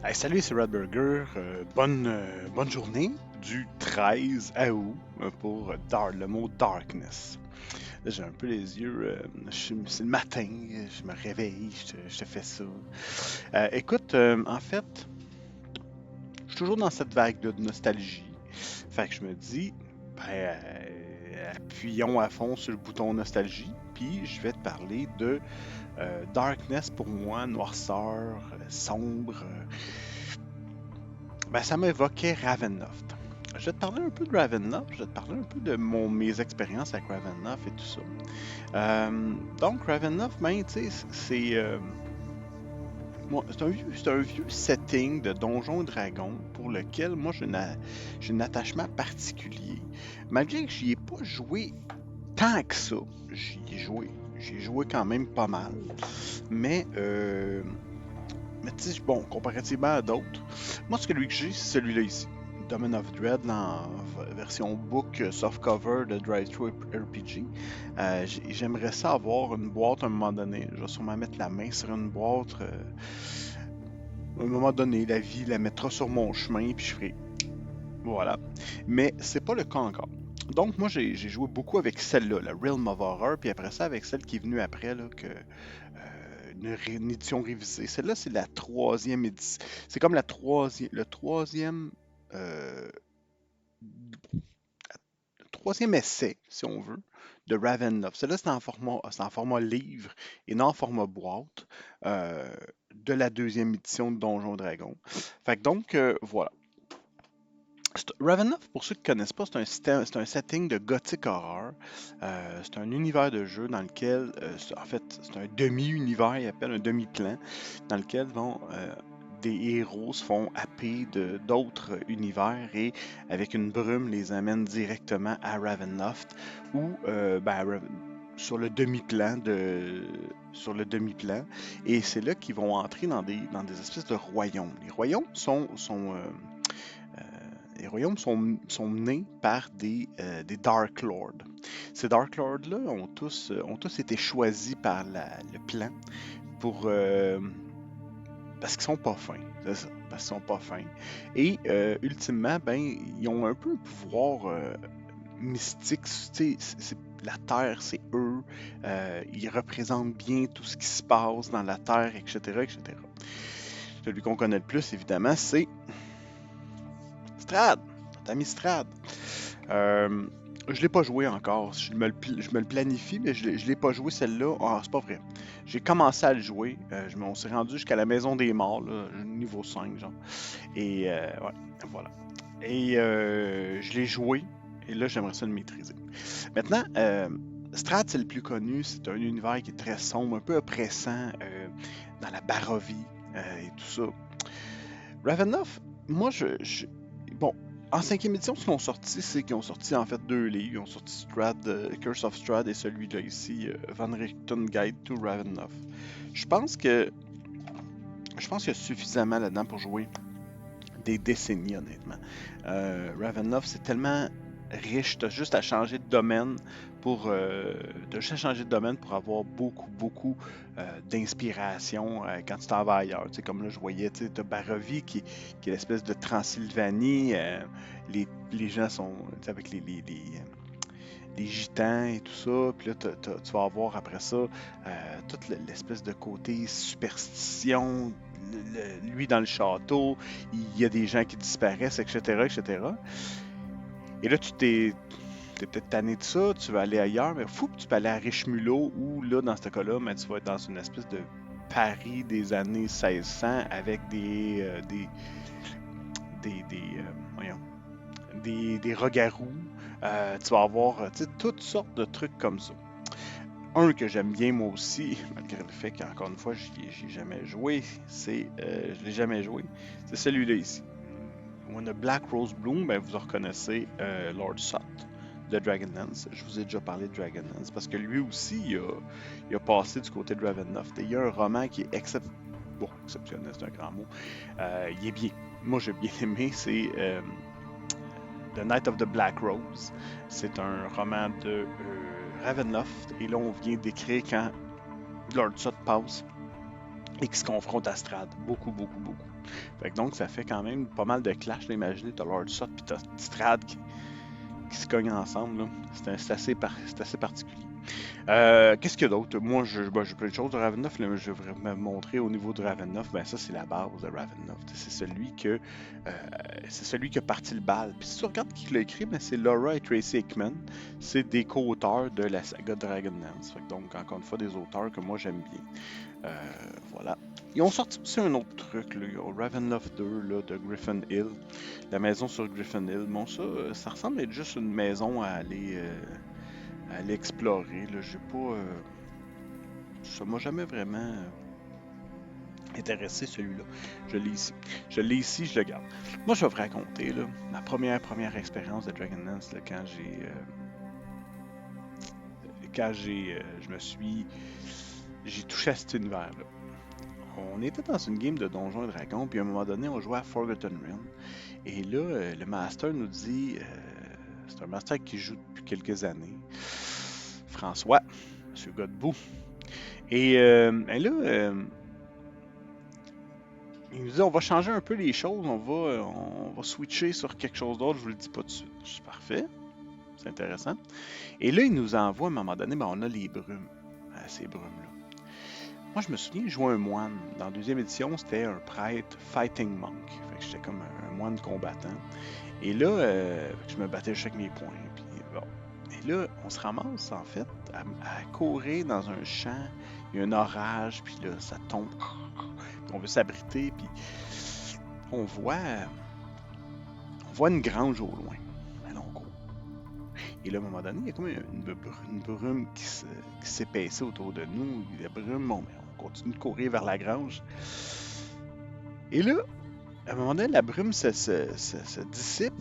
Hey, salut, c'est Radburger. Bonne journée du 13 août pour le mot Darkness. Là, j'ai un peu les yeux. C'est le matin, je me réveille, je te fais ça. Écoute, en fait, je suis toujours dans cette vague de nostalgie. Fait que je me dis, appuyons à fond sur le bouton nostalgie, puis je vais te parler de Darkness pour moi, noirceur, sombre. Ça m'évoquait Ravenloft. Je vais te parler un peu de Ravenloft, je vais te parler un peu de mes expériences avec Ravenloft et tout ça. Donc, Ravenloft, tu sais, c'est un vieux setting de Donjons et Dragons pour lequel moi j'ai un attachement particulier. Malgré que j'y ai pas joué tant que ça, j'y ai joué. J'ai joué quand même pas mal. Mais, euh, mais tu sais, bon, comparativement à d'autres, moi, celui que j'ai, c'est celui-là ici. Domain of Dread en version book softcover de Drive-Thru RPG. J'aimerais ça avoir une boîte à un moment donné. Je vais sûrement mettre la main sur une boîte. À un moment donné, la vie la mettra sur mon chemin, puis je ferai. Voilà. Mais c'est pas le cas encore. Donc, moi, j'ai joué beaucoup avec celle-là, la Realm of Horror, puis après ça, avec celle qui est venue après, là, une édition révisée. Celle-là, c'est la troisième édition. C'est comme le euh, troisième essai, si on veut, de Ravenloft. Celle-là, c'est en format livre et non en format boîte de la deuxième édition de Donjon Dragon. Fait que donc, voilà. Ravenloft, pour ceux qui ne connaissent pas, c'est un setting de gothic horror. C'est un univers de jeu dans lequel, en fait, c'est un demi-univers, il appelle un demi-plan, dans lequel des héros se font happer de d'autres univers et avec une brume les amène directement à Ravenloft ou sur le demi-plan sur le demi-plan et c'est là qu'ils vont entrer dans des espèces de royaumes. Les royaumes euh, sont menés par des Dark Lords. Ces Dark Lords-là ont tous été choisis par le plan pour, parce qu'ils sont pas fins. C'est ça. Parce qu'ils sont pas fins. Et ultimement, ils ont un peu un pouvoir mystique. La Terre, c'est eux. Ils représentent bien tout ce qui se passe dans la Terre, etc., etc. Celui qu'on connaît le plus, évidemment, c'est Strad. Notre ami Strad. Euh, je l'ai pas joué encore. Je me le planifie, mais je l'ai pas joué celle-là. Ah, c'est pas vrai. J'ai commencé à le jouer. On s'est rendu jusqu'à la Maison des Morts, là, niveau 5, genre. Et ouais, voilà. Et je l'ai joué. Et là, j'aimerais ça le maîtriser. Maintenant, Strahd, c'est le plus connu. C'est un univers qui est très sombre, un peu oppressant, dans la Barovie et tout ça. Ravenloft, moi, bon, en cinquième édition, ce qu'ils ont sorti, c'est qu'ils ont sorti en fait deux livres. Ils ont sorti Strahd, Curse of Strahd et celui-là ici, Van Richten Guide to Ravenloft. Je pense que je pense qu'il y a suffisamment là-dedans pour jouer des décennies, honnêtement. Ravenloft, c'est tellement riche, t'as juste à changer de domaine t'as juste à changer de domaine pour avoir beaucoup d'inspiration quand tu t'en vas ailleurs. Tu sais, comme là, je voyais, tu sais, t'as Barovie qui est l'espèce de Transylvanie. Les gens sont, tu sais, avec les gitans et tout ça. Puis là, tu vas avoir après ça toute l'espèce de côté superstition. Lui dans le château, il y a des gens qui disparaissent, etc., etc. Et là, t'es peut-être tanné de ça, tu vas aller ailleurs, mais fou, tu peux aller à Richemulot ou là, dans ce cas-là, mais tu vas être dans une espèce de Paris des années 1600 avec voyons, des rogarous. Tu vas avoir toutes sortes de trucs comme ça. Un que j'aime bien moi aussi, malgré le fait qu'encore une fois, j'y ai jamais joué, je l'ai jamais joué, c'est celui-là ici. On a Black Rose Bloom, vous en reconnaissez Lord Sot de Dragonlance. Je vous ai déjà parlé de Dragonlance parce que lui aussi, il a passé du côté de Ravenloft. Et il y a un roman qui est exceptionnel, c'est un grand mot. Il est bien. Moi, j'ai bien aimé. C'est The Night of the Black Rose. C'est un roman de Ravenloft. Et là, on vient d'écrire quand Lord Sot passe. et qui se confrontent à Strad. Beaucoup, beaucoup, beaucoup. Fait que donc, ça fait quand même pas mal de clash. Imaginez, t'as Lord Sot puis t'as Strad qui se cognent ensemble. Là. C'est assez particulier. Qu'est-ce qu'il y a d'autre? Moi, j'ai plein de choses de Ravenloft. Là, je vais me montrer au niveau de Ravenloft. Ben, ça, c'est la base de Ravenloft. C'est celui qui a parti le bal. Puis si tu regardes qui l'a écrit, ben, c'est Laura et Tracy Hickman. C'est des co-auteurs de la saga Dragonlance. Donc, encore une fois, des auteurs que moi, j'aime bien. Voilà. Ils ont sorti aussi un autre truc, là. Ravenloft 2 là, de Griffin Hill. La maison sur Griffin Hill. Bon, ça ressemble à être juste une maison à aller explorer. Là. J'ai pas. Ça m'a jamais vraiment intéressé celui-là. Je l'ai ici. Je le garde. Moi, je vais vous raconter là, ma première expérience de Dragonlance là, j'ai touché à cet univers-là. On était dans une game de Donjons et Dragons, puis à un moment donné, on jouait à Forgotten Realm. Et là, le master nous dit, c'est un master qui joue depuis quelques années, François, Monsieur Godbout. Et là, il nous dit, on va changer un peu les choses, on va switcher sur quelque chose d'autre, je vous le dis pas tout de suite. Je suis parfait, c'est intéressant. Et là, il nous envoie, à un moment donné, ben, on a les brumes, ces brumes-là. Moi, je me souviens, je jouais un moine. Dans la deuxième édition, c'était un prêtre fighting monk. Fait que j'étais comme un moine combattant. Et là, je me battais avec mes poings. Puis, bon. Et là, on se ramasse, en fait, à courir dans un champ. Il y a un orage, puis là, ça tombe. On veut s'abriter, puis on voit une grange au loin. Mais là, on court. Et là, à un moment donné, il y a comme une brume qui s'épaissait autour de nous. La brume, bon, mais on continue de courir vers la grange. Et là, à un moment donné, la brume se dissipe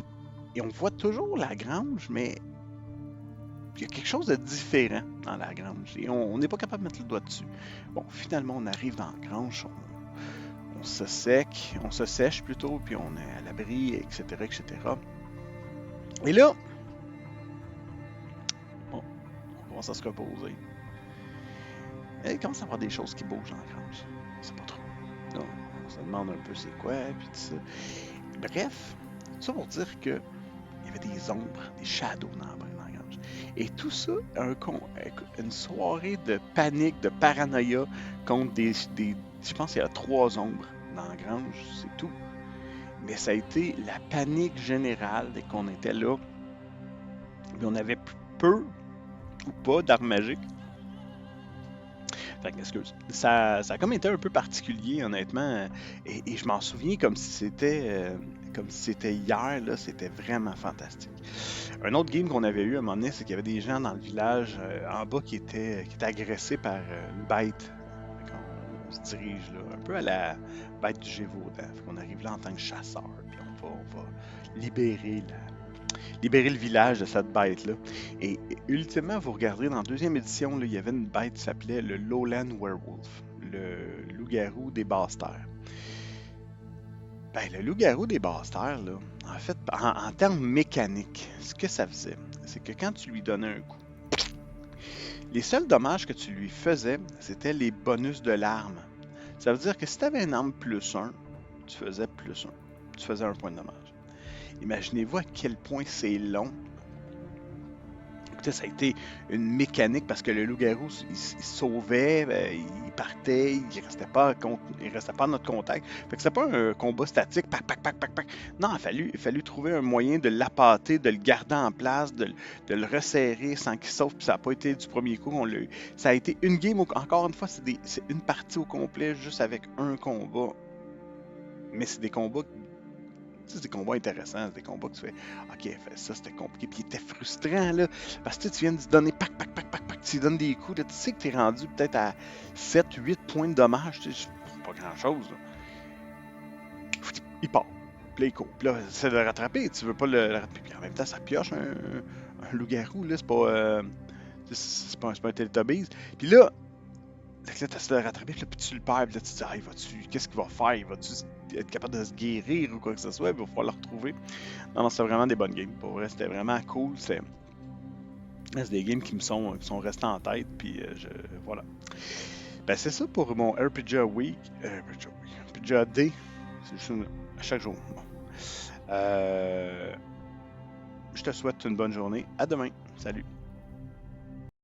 et on voit toujours la grange, mais il y a quelque chose de différent dans la grange et on n'est pas capable de mettre le doigt dessus. Bon, finalement, on arrive dans la grange, on se sèche plutôt, puis on est à l'abri, etc., etc. Et là, bon, on commence à se reposer. Et il commence à y avoir des choses qui bougent dans la grange. On sait pas trop. Là, on se demande un peu c'est quoi, puis tout ça. Bref, ça pour dire que il y avait des ombres, des shadows dans la grange. Et tout ça, une soirée de panique, de paranoïa contre je pense qu'il y a 3 ombres dans la grange, c'est tout. Mais ça a été la panique générale dès qu'on était là. Puis on avait peu ou pas d'armes magiques. Fait que, excuse. Ça a comme été un peu particulier, honnêtement. Et je m'en souviens comme si c'était hier, là, c'était vraiment fantastique. Un autre game qu'on avait eu à un moment donné, c'est qu'il y avait des gens dans le village en bas qui étaient agressés par une bête. On se dirige là, un peu à la bête du Gévaudan. On arrive là en tant que chasseur, puis on va libérer le village de cette bête-là. Et ultimement, vous regarderez dans la deuxième édition, là, il y avait une bête qui s'appelait le Lowland Werewolf, le loup-garou des basses-terres. Ben, le loup-garou des basses-terres, là, en fait, en termes mécaniques, ce que ça faisait, c'est que quand tu lui donnais un coup, les seuls dommages que tu lui faisais, c'était les bonus de l'arme. Ça veut dire que si tu avais une arme plus 1, tu faisais plus 1. Tu faisais un point de dommage. Imaginez-vous à quel point c'est long. Écoutez, ça a été une mécanique parce que le loup-garou, il sauvait, il partait, il restait pas à notre contact. Fait que c'était pas un combat statique, pac, pac, pac, pac, pac. Non, il a fallu trouver un moyen de l'appâter, de le garder en place, de le resserrer sans qu'il sauve. Puis ça n'a pas été du premier coup qu'on l'a eu. Ça a été une game, encore une fois, c'est une partie au complet juste avec un combat. Mais c'est des combats c'est des combats intéressants, c'est des combats que tu fais, ok, ça c'était compliqué, puis il était frustrant, là, parce que tu viens de lui donner pac, pac, pac, pac, pac, tu lui donnes des coups, là, tu sais que t'es rendu peut-être à 7, 8 points de dommage, tu sais, pas grand-chose, là. Il part, puis là, il court, puis là, c'est de le rattraper, tu veux pas le rattraper, puis en même temps, ça pioche un loup-garou, là, c'est pas un Teletubbies, puis là, tu essaies de le rattraper, puis tu le perds, puis là, tu te dis, ah, qu'est-ce qu'il va faire? Va-tu être capable de se guérir ou quoi que ce soit? Il va falloir le retrouver. Non, c'était vraiment des bonnes games. Pour vrai, c'était vraiment cool. C'est des games qui me sont restés en tête, puis voilà. Ben, c'est ça pour mon RPG Week. RPG Day. C'est juste à chaque jour. Bon. Je te souhaite une bonne journée. À demain. Salut.